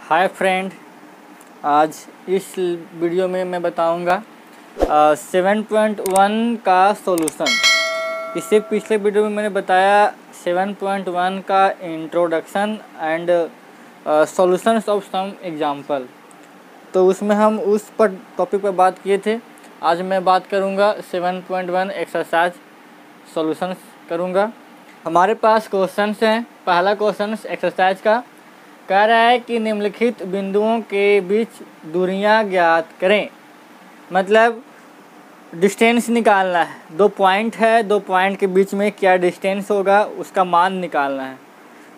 Hi friend, आज इस video में मैं बताऊंगा 7.1 का सॉल्यूशन। इससे पिछले वीडियो में मैंने बताया 7.1 का introduction and solutions of some example. तो उसमें हम उस पर टॉपिक पर बात किए थे। आज मैं बात करूंगा 7.1 एक्सरसाइज सॉल्यूशंस करूंगा। हमारे पास क्वेश्चंस हैं। पहला क्वेश्चन एक्सरसाइज का कह रहा है कि निम्नलिखित बिंदुओं के बीच दूरियां ज्ञात करें। मतलब डिस्टेंस निकालना है। 2 पॉइंट है, 2 पॉइंट के बीच में क्या डिस्टेंस होगा उसका मान निकालना है।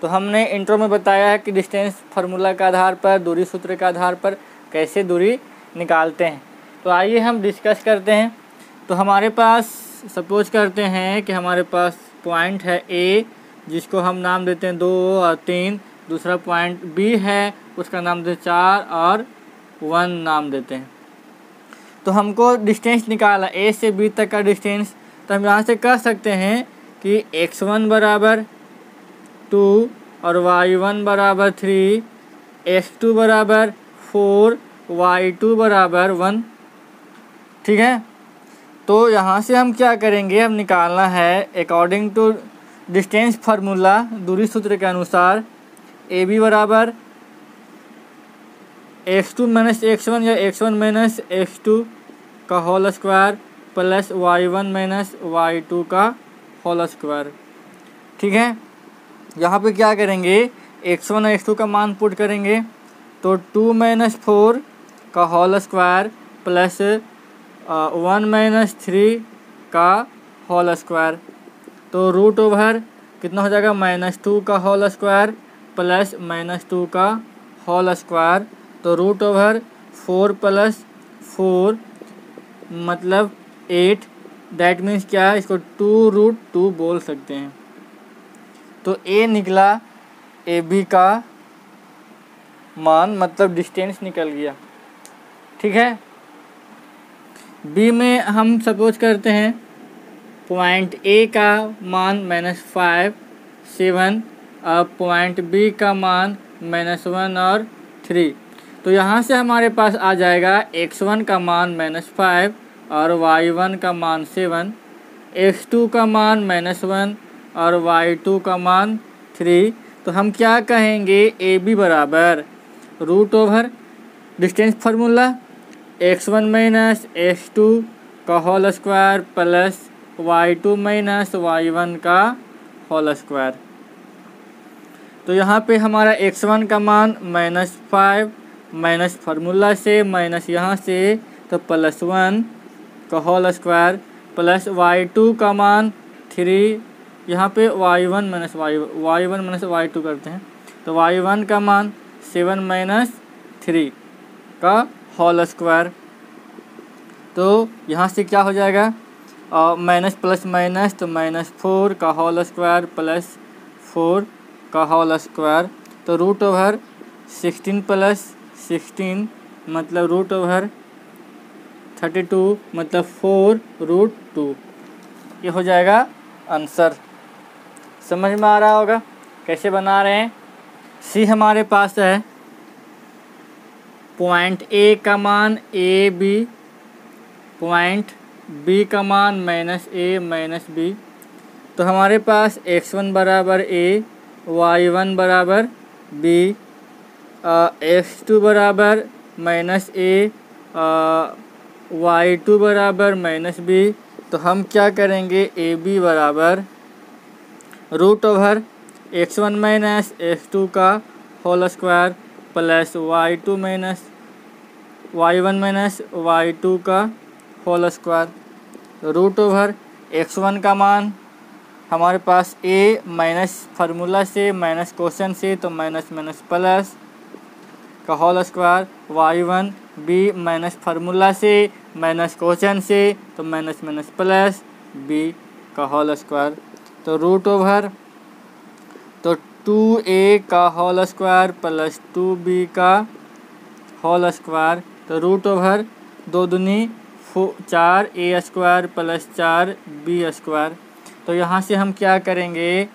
तो हमने इंट्रो में बताया है कि डिस्टेंस फार्मूला के आधार पर, दूरी सूत्र के आधार पर कैसे दूरी निकालते हैं। तो आइए हम डिस्कस करते हैं। तो हमारे पास सपोज करते हैं कि हमारे पास पॉइंट है ए, जिसको हम नाम देते हैं 2 और 3। दूसरा पॉइंट बी है, उसका नाम देते 4 और 1 नाम देते हैं। तो हमको डिस्टेंस निकाला ए से बी तक का डिस्टेंस। तो हम यहाँ से कह सकते हैं कि x1 बराबर 2 और y1 बराबर 3, x2 बराबर 4, y2 बराबर 1। ठीक है। तो यहाँ से हम क्या करेंगे, हम निकालना है अकॉर्डिंग टू डिस्टेंस फार्मूला, दूरी सूत्र के अनुसार ए बी बराबर x2 माइनस x1 या x1 माइनस x2 का whole square plus y1 minus y2 का होल स्क्वायर। ठीक है। यहाँ पे क्या करेंगे, x1 और x2 का मान पुट करेंगे। तो 2 माइनस 4 का होल स्क्वायर प्लस 1 माइनस 3 का होल स्क्वायर। तो रूट ओवर कितना हो जाएगा, -2 का होल स्क्वायर प्लस -2 का होल स्क्वायर। तो रूट ओवर 4 प्लस 4 मतलब 8। दैट मीन्स क्या है, इसको 2√2 बोल सकते हैं। तो ए निकला ए बी का मान, मतलब डिस्टेंस निकल गया। ठीक है। बी में हम सपोज करते हैं पॉइंट ए का मान -5, 7 और पॉइंट बी का मान -1 और 3। तो यहाँ से हमारे पास आ जाएगा x1 का मान -5 और y1 का मान 7, x2 का मान -1 और y2 का मान 3। तो हम क्या कहेंगे, ए बी बराबर root over distance formula x1 minus x2 का whole square plus y2 minus y1 का होल स्क्वायर। तो यहाँ पे हमारा x1 का मान -5 माइनस फार्मूला से माइनस यहाँ से, तो +1 का होल स्क्वायर प्लस y2 का मान 3। यहाँ पे y1 माइनस y2 करते हैं। तो y1 का मान 7 माइनस 3 का होल स्क्वायर। तो यहाँ से क्या हो जाएगा, माइनस प्लस माइनस, तो -4 का होल स्क्वायर प्लस 4 का होल स्क्वायर। तो रूट ओवर 16 प्लस 16 मतलब रूट ओवर 32 मतलब 4√2। ये हो जाएगा आंसर। समझ में आ रहा होगा कैसे बना रहे हैं। सी हमारे पास है पॉइंट ए का मान ए बी, पॉइंट बी का मान -a -b। तो हमारे पास x1 बराबर a, y1 बराबर b, x2 बराबर -a, y2 बराबर -b। तो हम क्या करेंगे, ए बी बराबर root over x1 minus x2 का whole square plus y1 minus y2 का whole square. Root over x1 का मान हमारे पास a माइनस फार्मूला से माइनस क्वेश्चन से, तो माइनस माइनस प्लस का whole square, y1 b minus formula से माइनस क्वेश्चन से, तो माइनस माइनस प्लस b का होल स्क्वायर। तो रूट ओवर तो 2a का होल स्क्वायर प्लस 2b का होल स्क्वायर। तो रूट ओवर 2 दूनी 4 a square plus 4 b square. तो यहाँ से हम क्या करेंगे,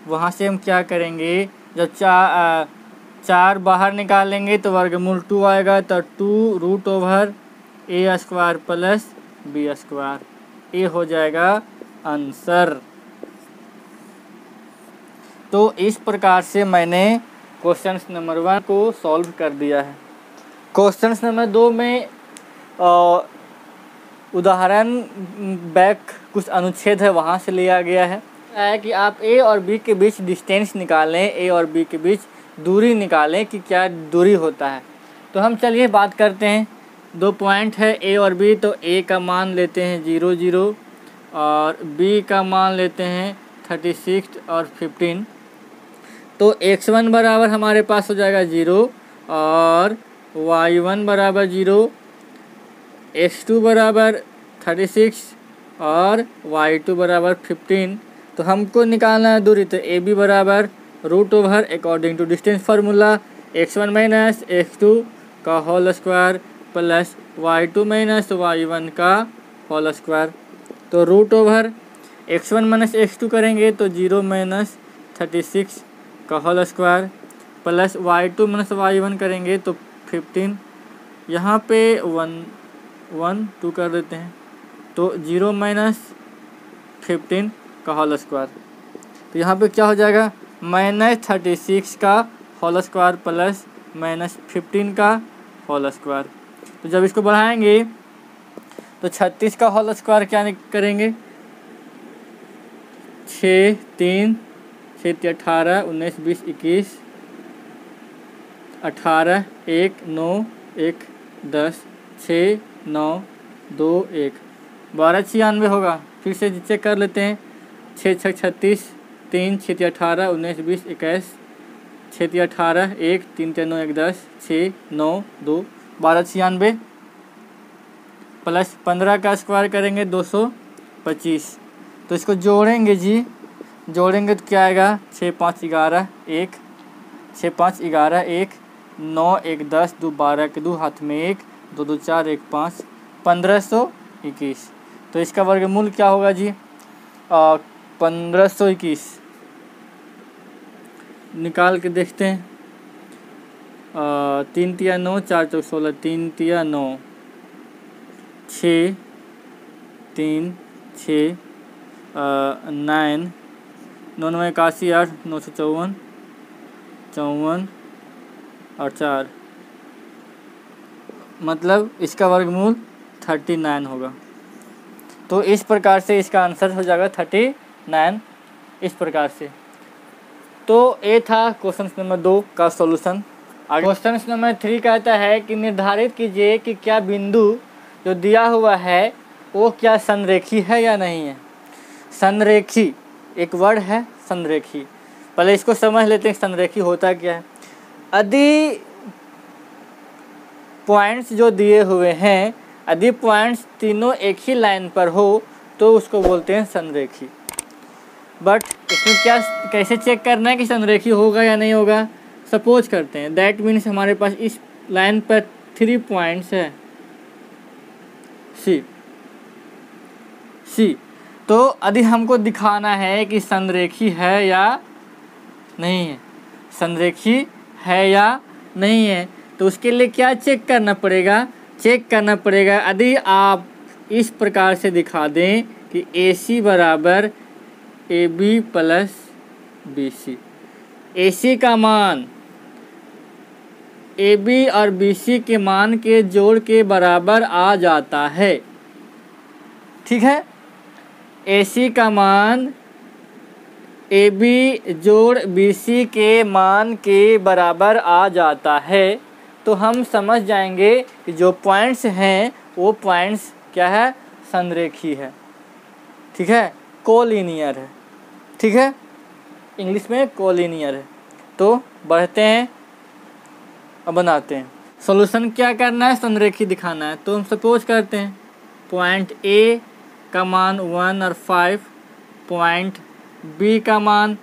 वहाँ से हम क्या करेंगे, जब 4 बाहर निकालेंगे तो वर्गमूल 2 आएगा, तो 2√a² प्लस b², ये हो जाएगा आंसर। तो इस प्रकार से मैंने क्वेश्चन नंबर 1 को सॉल्व कर दिया है। क्वेश्चन नंबर 2 में उदाहरण बैक कुछ अनुच्छेद है वहाँ से लिया गया है कि आप ए और बी के बीच डिस्टेंस निकालें, ए और बी के बीच दूरी निकालें कि क्या दूरी होता है। तो हम चलिए बात करते हैं। 2 पॉइंट है ए और बी, तो ए का मान लेते हैं 0 0 और बी का मान लेते हैं 36 और 15। तो x1 बराबर हमारे पास हो जाएगा 0 और y1 बराबर 0, x2 बराबर 36 और y2 बराबर 15। तो हमको निकालना है दूरी, तो ए बी बराबर √ according to distance formula x1 minus x2 का whole square plus y2 minus y1 का होल स्क्वायर। तो √ x1 माइनस x2 करेंगे तो 0 माइनस 36 का whole square plus y2 minus y1 करेंगे तो 15। यहाँ पे 1 2 कर देते हैं, तो 0 माइनस 15 का होल स्क्वायर। तो यहाँ पे क्या हो जाएगा, -36 का होल स्क्वायर प्लस -15 का होल स्क्वायर। तो जब इसको बढ़ाएंगे तो 36 का होल स्क्वायर क्या करेंगे, 6 3 6 18 19 20 21 18 1 9 1 10 6 9 2 1 12 96 होगा। फिर से चेक कर लेते हैं, 6 6 36 3 6 18 19 20 21 6 18 1 3 3 9 1 10 6 9 2 12 96 प्लस 15 का स्क्वायर करेंगे 225। तो इसको जोड़ेंगे जी, जोड़ेंगे तो क्या आएगा, 6 5 11 1 6 5 11 1 9 1 10 2 12 के 2 हाथ में 1 2 2 4 1 5 1521। तो इसका वर्गमूल क्या होगा जी, 1521 निकाल के देखते हैं। 3 तिया 9 4 चौक 16 3 तिया 9 6 3 6 9 9 9 81 8 954 54 और 4, मतलब इसका वर्गमूल 39 होगा। तो इस प्रकार से इसका आंसर हो जाएगा 39 इस प्रकार से। तो ये था क्वेश्चन नंबर 2 का सॉल्यूशन। आगे क्वेश्चन नंबर 3 कहता है कि निर्धारित कीजिए कि क्या बिंदु जो दिया हुआ है वो क्या संरेखी है या नहीं है। संरेखी एक वर्ड है, संरेखी। पहले इसको समझ लेते हैं संरेखी होता क्या है। यदि पॉइंट्स जो दिए हुए हैं, यदि पॉइंट्स तीनों एक ही लाइन पर हो तो उसको बोलते हैं संरेखी। बट इसमें क्या कैसे चेक करना है कि संरेखी होगा या नहीं होगा। सपोज करते हैं, दैट मीन्स हमारे पास इस लाइन पर 3 पॉइंट्स है सी। तो यदि हमको दिखाना है कि संरेखी है या नहीं है, संरेखी है या नहीं है, तो उसके लिए क्या चेक करना पड़ेगा, चेक करना पड़ेगा यदि आप इस प्रकार से दिखा दें कि AC बराबर AB प्लस BC, AC का मान AB और BC के मान के जोड़ के बराबर आ जाता है। ठीक है, AC का मान AB जोड़ BC के मान के बराबर आ जाता है, तो हम समझ जाएंगे कि जो पॉइंट्स हैं वो पॉइंट्स क्या है, संरेखी है। ठीक है, कोलिनियर है। ठीक है, इंग्लिश में कोलिनियर है। तो बढ़ते हैं अब बनाते हैं सॉल्यूशन। क्या करना है, संरेखी दिखाना है। तो हम सपोज करते हैं पॉइंट A का मान 1 और 5, पॉइंट B का मान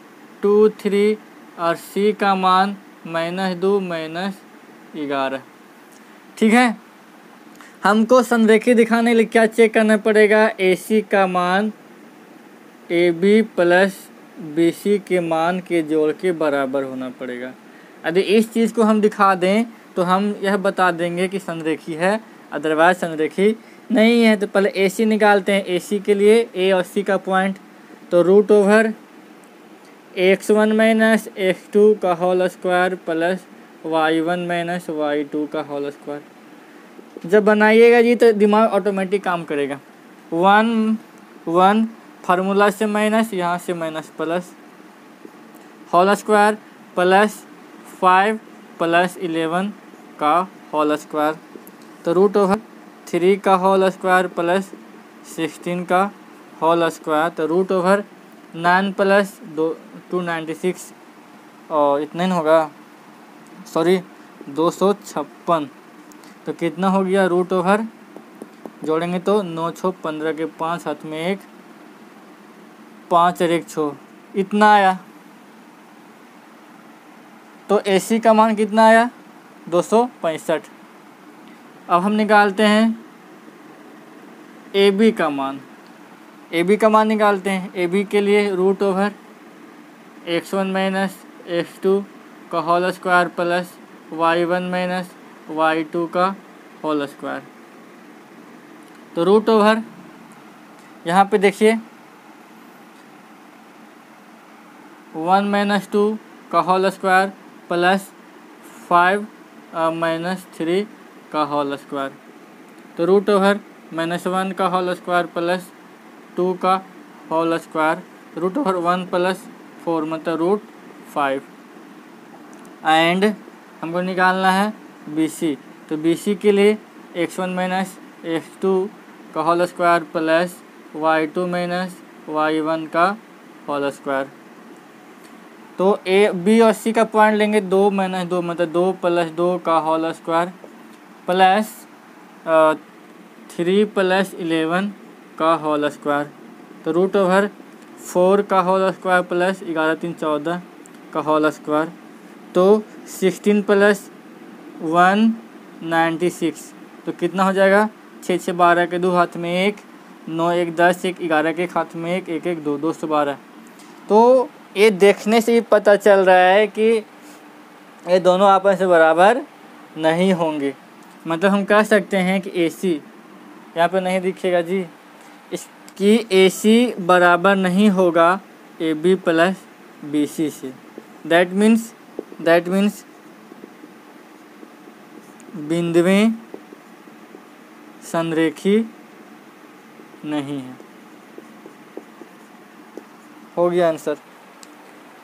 2 3 और C का मान -2 -11। ठीक है, हमको संरेखी दिखाने के लिए क्या चेक करना पड़ेगा, AC का मान AB प्लस BC के मान के जोड़ के बराबर होना पड़ेगा। यदि इस चीज़ को हम दिखा दें तो हम यह बता देंगे कि संरेखी है, अदरवाइज संरेखी नहीं है। तो पहले ए सी निकालते हैं। ए सी के लिए ए और सी का पॉइंट, तो root over x1 minus x2 का whole square plus y1 minus y2 का होल स्क्वायर। जब बनाइएगा जी तो दिमाग ऑटोमेटिक काम करेगा। 1 फार्मूला से माइनस, यहाँ से minus plus, whole square plus 5 plus 11 का होल स्क्वायर, तो रूट ओवर 3 का होल स्क्वायर प्लस 16 का होल स्क्वायर, तो रूट ओवर 9 प्लस 296 और इतना ही होगा, सॉरी 256। तो कितना हो गया रूट ओवर, जोड़ेंगे तो 9 6 15 के 5 हाथ में 1, 5 और 1 6, इतना आया। तो AC का मान कितना आया 265। अब हम निकालते हैं AB का मान। AB का मान निकालते हैं। AB के लिए root over x1 minus x2 का whole square plus y1 minus y2 का होल स्क्वायर, तो रूट ओवर यहाँ पे देखिए 1 माइनस 2 का होल स्क्वायर प्लस 5 माइनस 3 का होल स्क्वायर, तो रूट ओवर -1 का होल स्क्वायर प्लस 2 का whole square, root over 1 plus 4 मतलब रूट 5। एंड हमको निकालना है BC, तो BC के लिए x1 माइनस x2 का whole square plus y2 minus y1 का होल स्क्वायर। तो A B और C का पॉइंट लेंगे, 2 माइनस 2 मतलब 2 प्लस 2 का होल स्क्वायर प्लस 3 प्लस 11 का होल स्क्वायर, तो रूट ओवर 4 का होल स्क्वायर प्लस 11 3 14 का होल स्क्वायर, तो 16 प्लस 1 96, तो कितना हो जाएगा 6 6 12 के 2 हाथ में 1, 9 1 10 1 11 के हाथ में 1 1 1 2 212। तो ये देखने से ही पता चल रहा है कि ये दोनों आपस में बराबर नहीं होंगे। मतलब हम कह सकते हैं कि AC यहाँ पे नहीं दिखेगा जी, इसकी AC बराबर नहीं होगा AB प्लस BC से। दैट मीन्स बिंदुएं संरेखी नहीं है। हो गया आंसर।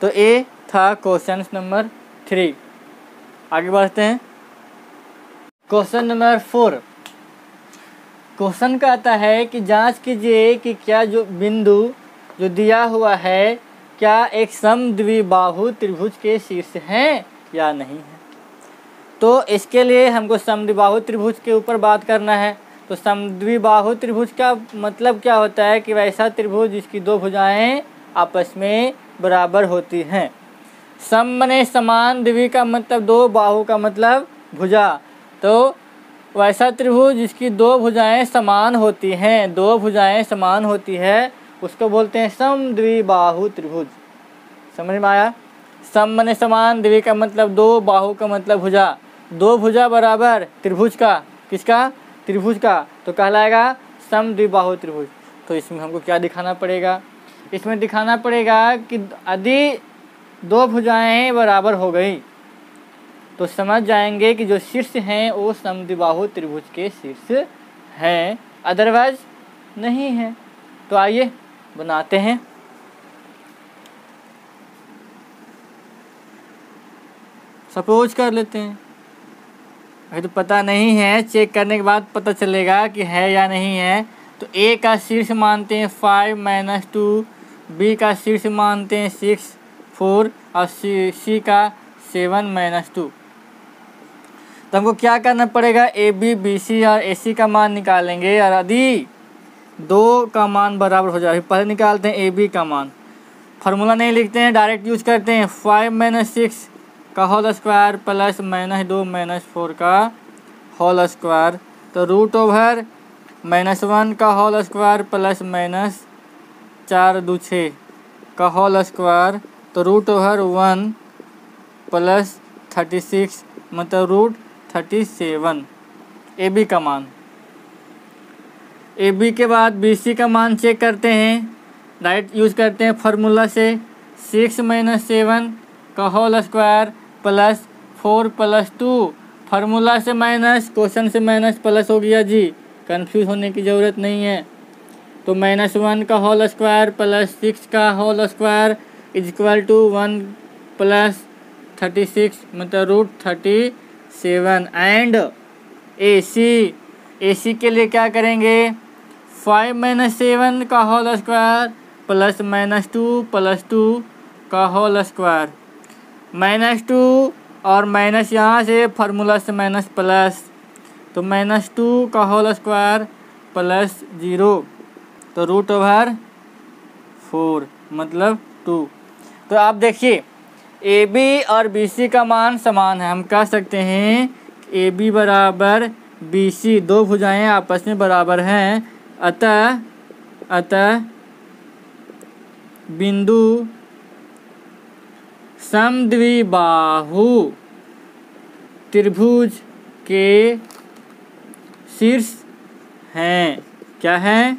तो ये था क्वेश्चन नंबर 3। आगे बढ़ते हैं। Question number 4। क्वेश्चन कहता है कि जांच कीजिए कि क्या जो बिंदु जो दिया हुआ है क्या एक समद्विबाहु त्रिभुज के शीर्ष हैं या नहीं है। तो इसके लिए हमको समद्विबाहु त्रिभुज के ऊपर बात करना है। तो समद्विबाहु त्रिभुज का मतलब क्या होता है कि वैसा त्रिभुज जिसकी दो भुजाएं आपस में बराबर होती हैं। सम मने समान, द्वि का मतलब दो, बाहु का मतलब भुजा। तो वैसा त्रिभुज जिसकी दो भुजाएं समान होती हैं, दो भुजाएं समान होती है, उसको बोलते हैं समद्विबाहु त्रिभुज। समझ में आया। सम मने समान, द्वि का मतलब दो, बाहु का मतलब भुजा। दो भुजा बराबर त्रिभुज का, किसका, त्रिभुज का, तो कहलाएगा समद्विबाहु त्रिभुज। तो इसमें हमको क्या दिखाना पड़ेगा, इसमें दिखाना पड़ेगा कि यदि दो भुजाएं बराबर हो गई तो समझ जाएंगे कि जो शीर्ष हैं वो समद्विबाहु त्रिभुज के शीर्ष हैं, अदरवाइज नहीं है। तो आइए बनाते हैं। सपोज कर लेते हैं, अभी तो पता नहीं है, चेक करने के बाद पता चलेगा कि है या नहीं है। तो A का शीर्ष मानते हैं 5 - 2, B का शीर्ष मानते हैं 6 4 और C का 7 - 2। तो हमको क्या करना पड़ेगा, AB BC और AC का मान निकालेंगे। और यदि दो का मान बराबर हो जाए, पहले निकालते हैं AB का मान। फार्मूला नहीं लिखते हैं, डायरेक्ट यूज करते हैं। 5 - 6 का होल स्क्वायर प्लस -2 - 4 का होल स्क्वायर, तो रूट ओवर -1 का होल स्क्वायर प्लस -4 2 6 का होल स्क्वायर, तो रूट ओवर 1 प्लस 36 मतलब रूट 37 ए बी का मान। ए बी के बाद बी सी का मान चेक करते हैं, राइट यूज़ करते हैं फार्मूला से 6 - 7 का होल स्क्वायर प्लस 4 + 2 फार्मूला से माइनस, क्वेश्चन से माइनस प्लस हो गया जी, कंफ्यूज होने की ज़रूरत नहीं है। तो -1 का होल स्क्वायर प्लस 6 का whole square is equal to 1 + 36 मतलब रूट 37 एंड ए सी के लिए क्या करेंगे 5 - 7 का होल स्क्वायर प्लस -2 + 2 का होल स्क्वायर, -2 और माइनस यहाँ से फार्मूला से माइनस प्लस, तो -2 का होल स्क्वायर प्लस 0 तो √4 मतलब 2। तो आप देखिए ए बी और बी सी का मान समान है, हम कह सकते हैं ए बी बराबर बी सी, दो भुजाएं आपस में बराबर हैं, अतः बिंदु समद्विबाहु त्रिभुज के शीर्ष हैं। क्या हैं?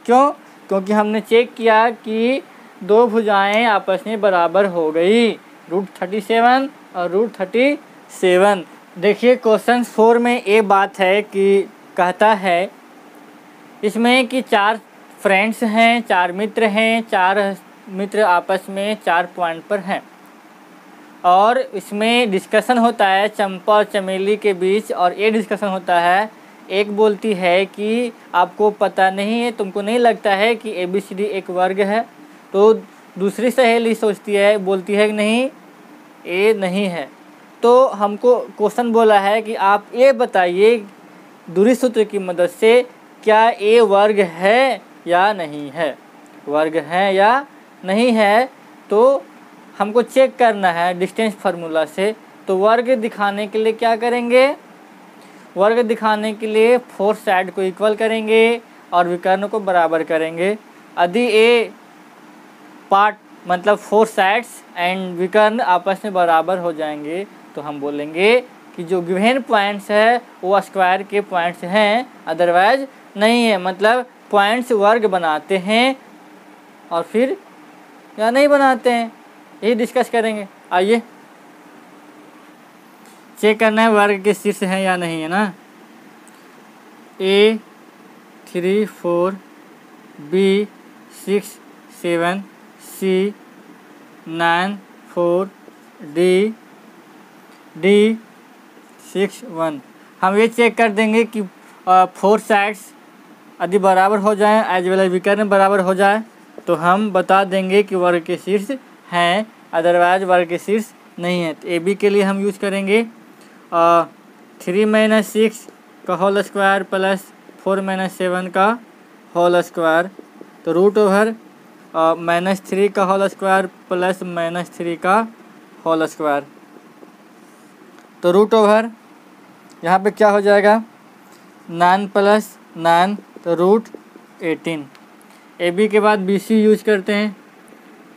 क्यों? क्योंकि हमने चेक किया कि दो भुजाएं आपस में बराबर हो गई, √37 और √37। देखिए क्वेश्चन 4 में एक बात है कि कहता है इसमें कि 4 फ्रेंड्स हैं, 4 मित्र हैं, 4 मित्र आपस में 4 पॉइंट पर हैं और इसमें डिस्कशन होता है चंपा और चमेली के बीच, और ये डिस्कशन होता है, एक बोलती है कि आपको पता नहीं है, तुमको नहीं लगता है कि ABCD एक वर्ग है, तो दूसरी सहेली सोचती है, बोलती है कि नहीं ये नहीं है। तो हमको क्वेश्चन बोला है कि आप ये बताइए दूरी सूत्र की मदद से क्या ये वर्ग है या नहीं है, वर्ग है या नहीं है। तो हमको चेक करना है डिस्टेंस फार्मूला से। तो वर्ग दिखाने के लिए क्या करेंगे, वर्ग दिखाने के लिए 4 साइड को इक्वल करेंगे और विकर्ण को बराबर करेंगे। यदि ए पार्ट मतलब 4 साइड्स एंड विकर्ण आपस में बराबर हो जाएंगे तो हम बोलेंगे कि जो गिवन पॉइंट्स है वो स्क्वायर के पॉइंट्स हैं, अदरवाइज नहीं है। मतलब पॉइंट्स वर्ग बनाते हैं और फिर या नहीं बनाते हैं, यही डिस्कस करेंगे। आइए चेक करना है वर्ग के शीर्ष हैं या नहीं है ना। A 3 4 B 6 7 C 9 4 D 6 1। हम ये चेक कर देंगे कि 4 साइड्स यदि बराबर हो जाएं एज वेल एज विकर्ण बराबर हो जाए तो हम बता देंगे कि वर्ग के शीर्ष हैं, अदरवाइज वर्ग के शीर्ष नहीं है। तो ए बी के लिए हम यूज करेंगे 3 - 6 का होल स्क्वायर प्लस 4 - 7 का होल स्क्वायर, तो -3 का होल स्क्वायर प्लस -3 का होल स्क्वायर, तो √ यहाँ पे क्या हो जाएगा 9 + 9 तो √18। ए बी के बाद बी सी यूज करते हैं।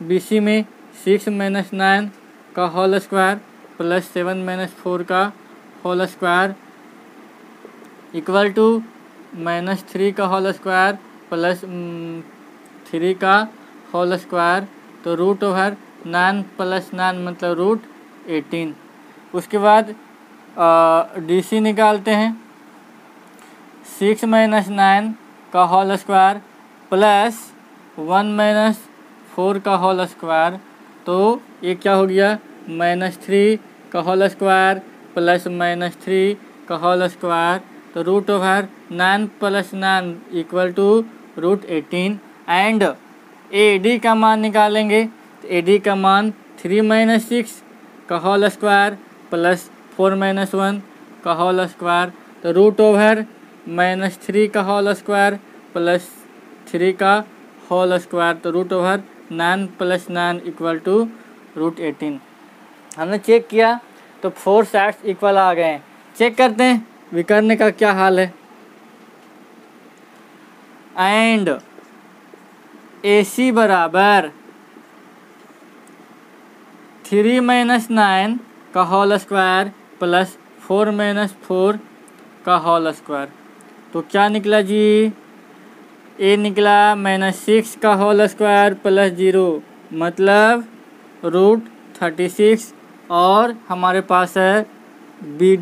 बी सी में 6 - 9 का होल स्क्वायर प्लस 7 - 4 का होल स्क्वायर इक्वल टू -3 का होल स्क्वायर प्लस 3 का होल स्क्वायर, तो √9 + 9 मतलब √18। उसके बाद डी सी निकालते हैं। 6 - 9 का होल स्क्वायर प्लस 1 - 4 का होल स्क्वायर, तो ये क्या हो गया -3 का होल स्क्वायर प्लस -3 का होल स्क्वायर, तो √9 + 9 equal to √18। And A D का मान निकालेंगे। तो ए डी का मान 3 - 6 का होल स्क्वायर प्लस 4 - 1 का होल स्क्वायर, तो -3 का होल स्क्वायर प्लस 3 का होल स्क्वायर, तो √9 + 9 इक्वल टू √18। हमने चेक किया तो 4 साइड्स इक्वल आ गए हैं। चेक करते हैं विकर्ण का क्या हाल है। एंड ए सी बराबर 3 - 9 का होल स्क्वायर प्लस 4 माइनस 4 का होल स्क्वायर। तो क्या निकला जी? ए निकला -6 का होल स्क्वायर प्लस 0 मतलब √36। और हमारे पास है बी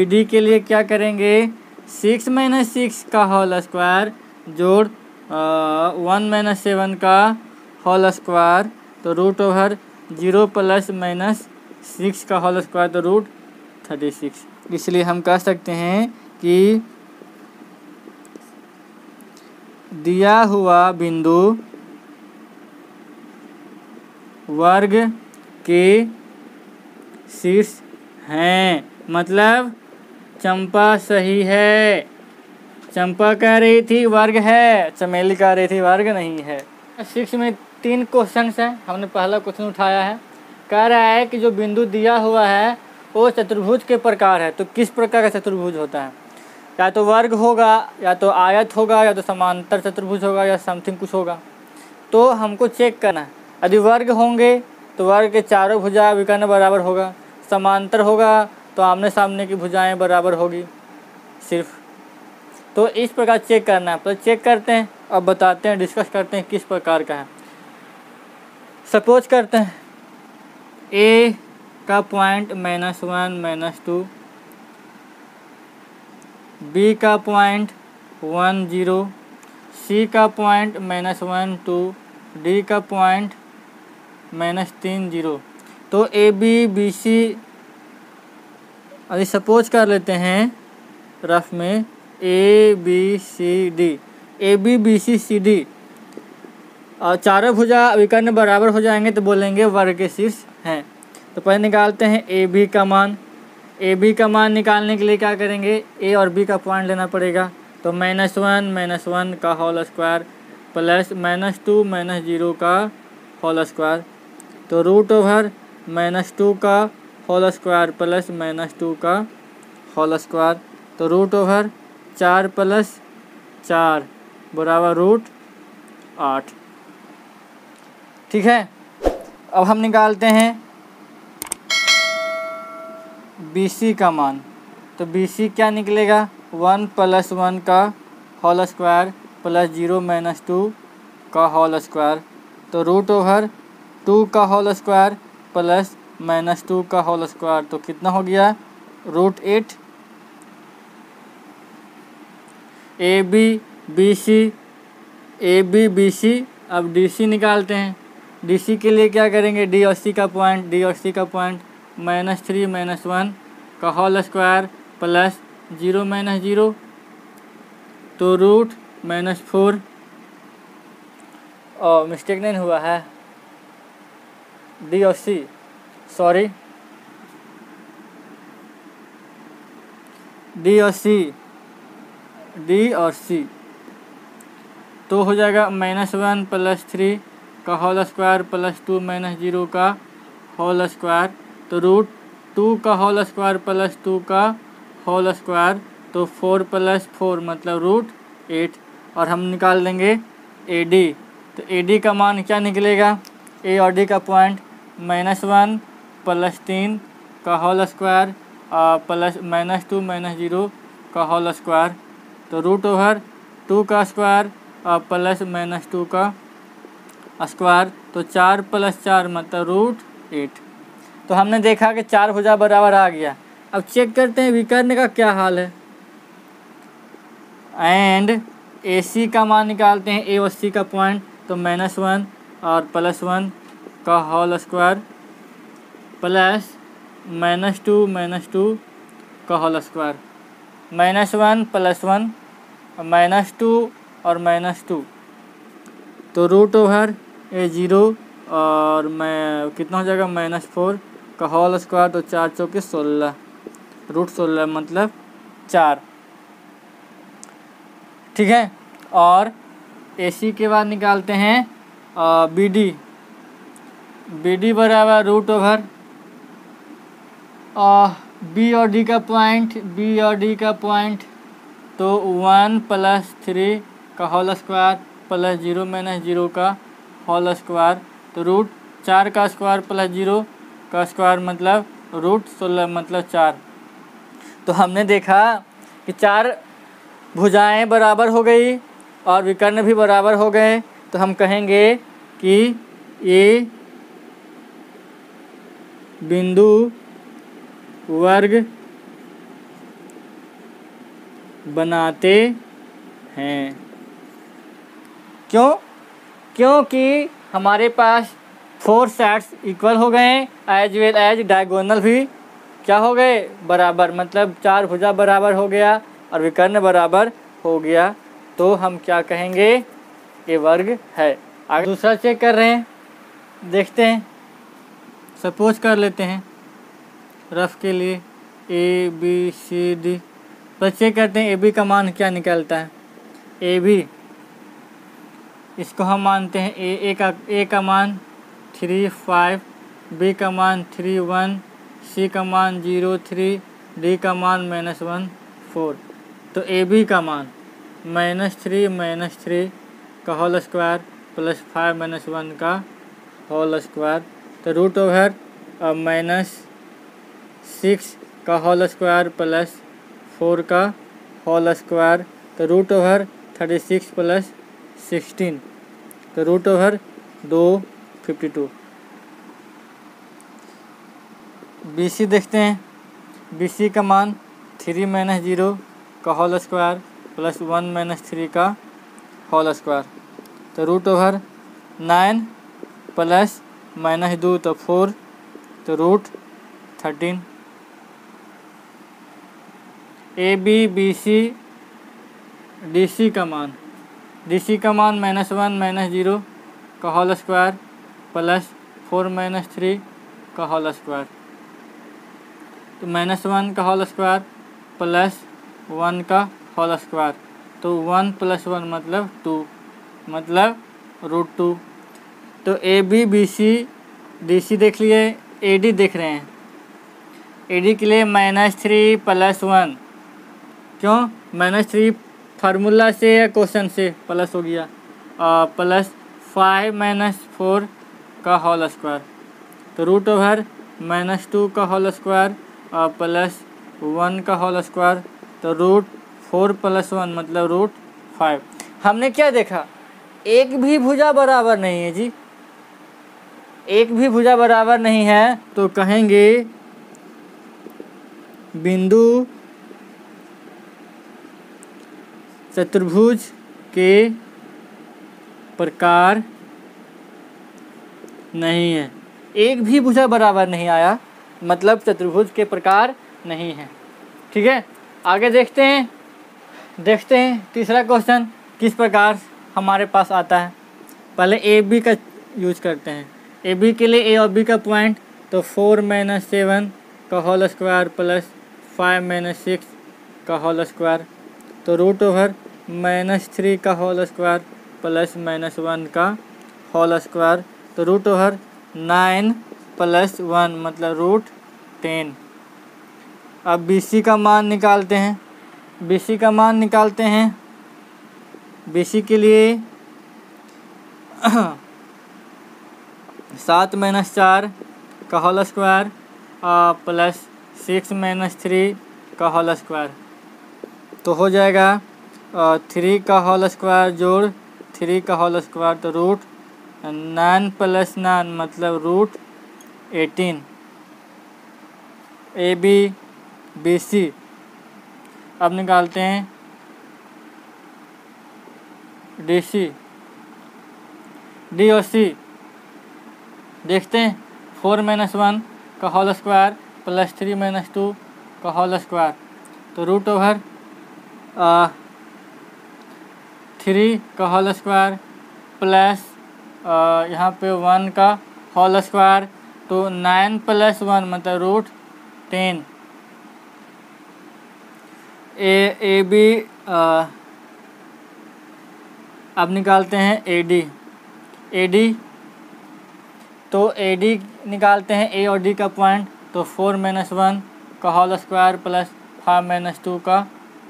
डी के लिए क्या करेंगे? 6 - 6 का होल स्क्वायर जोड़ 1 - 7 का होल स्क्वायर तो √0 प्लस -6 का होल स्क्वायर तो √36। इसलिए हम कह सकते हैं कि दिया हुआ बिंदु वर्ग के शीर्ष हैं। मतलब चंपा सही है। चंपा कह रही थी वर्ग है, चमेली कह रही थी वर्ग नहीं है। 6 में 3 क्वेश्चन हैं। हमने पहला क्वेश्चन उठाया है, कह रहा है कि जो बिंदु दिया हुआ है वो चतुर्भुज के प्रकार है। तो किस प्रकार का चतुर्भुज होता है? या तो वर्ग होगा, या तो आयत होगा, या तो समांतर चतुर्भुज होगा, या समथिंग कुछ होगा। तो हमको चेक करना है। यदि वर्ग होंगे तो वर्ग के चारों भुजा विकर्ण बराबर होगा। समांतर होगा तो आमने सामने की भुजाएं बराबर होगी सिर्फ। तो इस प्रकार चेक करना है। तो चेक करते हैं, अब बताते हैं, डिस्कस करते हैं किस प्रकार का है। सपोज करते हैं ए का पॉइंट -1 -2, बी का पॉइंट 1 0, सी का पॉइंट -1 2, डी का पॉइंट -3 0। तो ए बी बी सी अभी सपोज कर लेते हैं रफ में A B C D, A B B C C D और चारों भुजा विकर्ण बराबर हो जाएंगे तो बोलेंगे वर्ग के शीर्ष हैं। तो पहले निकालते हैं ए बी का मान। ए बी का मान निकालने के लिए क्या करेंगे? ए और बी का पॉइंट लेना पड़ेगा। तो -1 -1 का होल स्क्वायर प्लस -2 -0 का होल स्क्वायर तो √2 का होल स्क्वायर प्लस -2 का होल स्क्वायर तो √4 प्लस 4 बराबर √8। ठीक है। अब हम निकालते हैं BC का मान। तो BC क्या निकलेगा? 1 + 1 का होल स्क्वायर प्लस 0 - 2 का होल स्क्वायर तो √2 का होल स्क्वायर प्लस -2 का होल स्क्वायर तो कितना हो गया? √8। A B B C. अब DC निकालते हैं। DC के लिए क्या करेंगे? D और C का पॉइंट -3 - 1 का होल स्क्वायर प्लस 0 - 0 तो √-4। और मिस्टेक नहीं हुआ है? D और C, सॉरी, D और C तो हो जाएगा -1 + 3 का होल स्क्वायर प्लस 2 - 0 का होल स्क्वायर तो √2 का होल स्क्वायर प्लस 2 का होल स्क्वायर तो 4 + 4 मतलब √8। और हम निकाल लेंगे AD। तो AD का मान क्या निकलेगा? A और D का पॉइंट -1 + 3 का होल स्क्वायर प्लस -2 - 0 का होल स्क्वायर तो √2 का स्क्वायर प्लस -2 का स्क्वायर तो 4 + 4 मतलब √8। तो हमने देखा कि 4 भुजा बराबर आ गया। अब चेक करते हैं विकर्ण का क्या हाल है। एंड AC का मान निकालते हैं। A और C का पॉइंट तो -1 और +1 का होल स्क्वायर प्लस -2 - 2 का होल स्क्वायर -1 + 1 -2 और -2 तो √0 और मैं कितना हो जाएगा? -4 का होल स्क्वायर तो 4 चौके 16 √16 मतलब 4। ठीक है। और AC के बाद निकालते हैं BD बराबर √, B और D का पॉइंट तो 1 + 3 का होल स्क्वायर प्लस 0 - 0 का होल स्क्वायर तो √4 का स्क्वायर प्लस 0 का स्क्वायर मतलब रूट 16 मतलब 4। तो हमने देखा कि 4 भुजाएं बराबर हो गई और विकर्ण भी बराबर हो गए, तो हम कहेंगे कि ये बिंदु वर्ग बनाते हैं। क्यों? क्योंकि हमारे पास 4 सेट्स इक्वल हो गए, एज वेल एज डायगोनल भी क्या हो गए, बराबर, मतलब 4 भुजा बराबर हो गया और विकर्ण बराबर हो गया। तो हम क्या कहेंगे, ये वर्ग है। आगे दूसरा चेक कर रहे हैं, देखते हैं। सपोज कर लेते हैं रफ के लिए ABCD, पर चेक करते हैं AB का मान क्या निकलता है। AB इसको हम मानते हैं A का मान 3 5, B का मान 3 1, C का मान 0 3, D का मान -1 4। तो AB का मान -3 का होल स्क्वायर प्लस 5 -1 का होल स्क्वायर, तो रूट ओवर -6 का होल स्क्वायर प्लस 4 का होल स्क्वायर, तो रूट ओवर 36 प्लस 16, तो रूट ओवर 252। BC देखते हैं, BC का मान 3 -0 का होल स्क्वायर प्लस 1 -3 का होल स्क्वायर, तो रूट ओवर 9 प्लस -2 तो 4, तो रूट 13। ABBC DC का मान -1 -0 का होल स्क्वायर प्लस 4 -3 का होल स्क्वायर, तो -1 का होल स्क्वायर प्लस 1 का होल स्क्वायर, तो 1 + 1 मतलब 2, मतलब रूट 2। तो ABBC DC देख लिए, AD देख रहे हैं। AD के लिए -3 + 1, क्यों -3 फार्मूला से या क्वेश्चन से प्लस हो गया, प्लस 5 - 4 का होल स्क्वायर, तो रूट ओवर -2 का होल स्क्वायर प्लस 1 का होल स्क्वायर, तो रूट 4 + 1 मतलब रूट 5। हमने क्या देखा, एक भी भुजा बराबर नहीं है जी, एक भी भुजा बराबर नहीं है, तो कहेंगे बिंदु चतुर्भुज के प्रकार नहीं है। एक भी भुजा बराबर नहीं आया, मतलब चतुर्भुज के प्रकार नहीं है। ठीक है, आगे देखते हैं तीसरा क्वेश्चन किस प्रकार हमारे पास आता है। पहले AB का यूज करते हैं। AB के लिए A और B का पॉइंट, तो 4 - 7 का होल स्क्वायर प्लस 5 - 6 का होल स्क्वायर, तो रूट ओवर -3 का होल स्क्वायर प्लस -1 का होल स्क्वायर, तो रूट ओवर 9 + 1 मतलब रूट 10। अब BC का मान निकालते हैं। BC का मान निकालते हैं, BC के लिए 7 - 4 का होल स्क्वायर प्लस 6 - 3 का होल स्क्वायर, तो हो जाएगा 3 का होल स्क्वायर जोड़ 3 का होल स्क्वायर, तो रूट 9 + 9 मतलब रूट 18। ABBC अब निकालते हैं DC, D और C देखते हैं। 4 - 1 का होल स्क्वायर प्लस 3 - 2 का होल स्क्वायर, तो रूट ओवर 3 का होल स्क्वायर प्लस यहाँ पे 1 का होल स्क्वायर, तो 9 + 1 मतलब रूट 10। AB अब निकालते हैं AD, तो AD निकालते हैं A और D का पॉइंट, तो 4 - 1 का होल स्क्वायर प्लस 5 - 2 का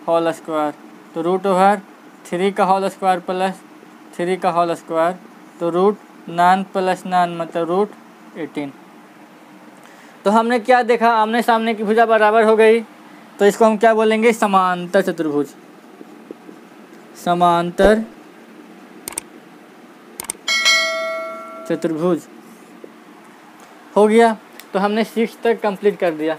होल स्क्वायर, तो रूट ओवर 3 का होल स्क्वायर प्लस 3 का होल स्क्वायर, तो रूट 9 + 9 मतलब रूट 18। तो हमने क्या देखा, आमने सामने की भुजा बराबर हो गई, तो इसको हम क्या बोलेंगे, समांतर चतुर्भुज। समांतर चतुर्भुज हो गया। तो हमने 6 तक कंप्लीट कर दिया।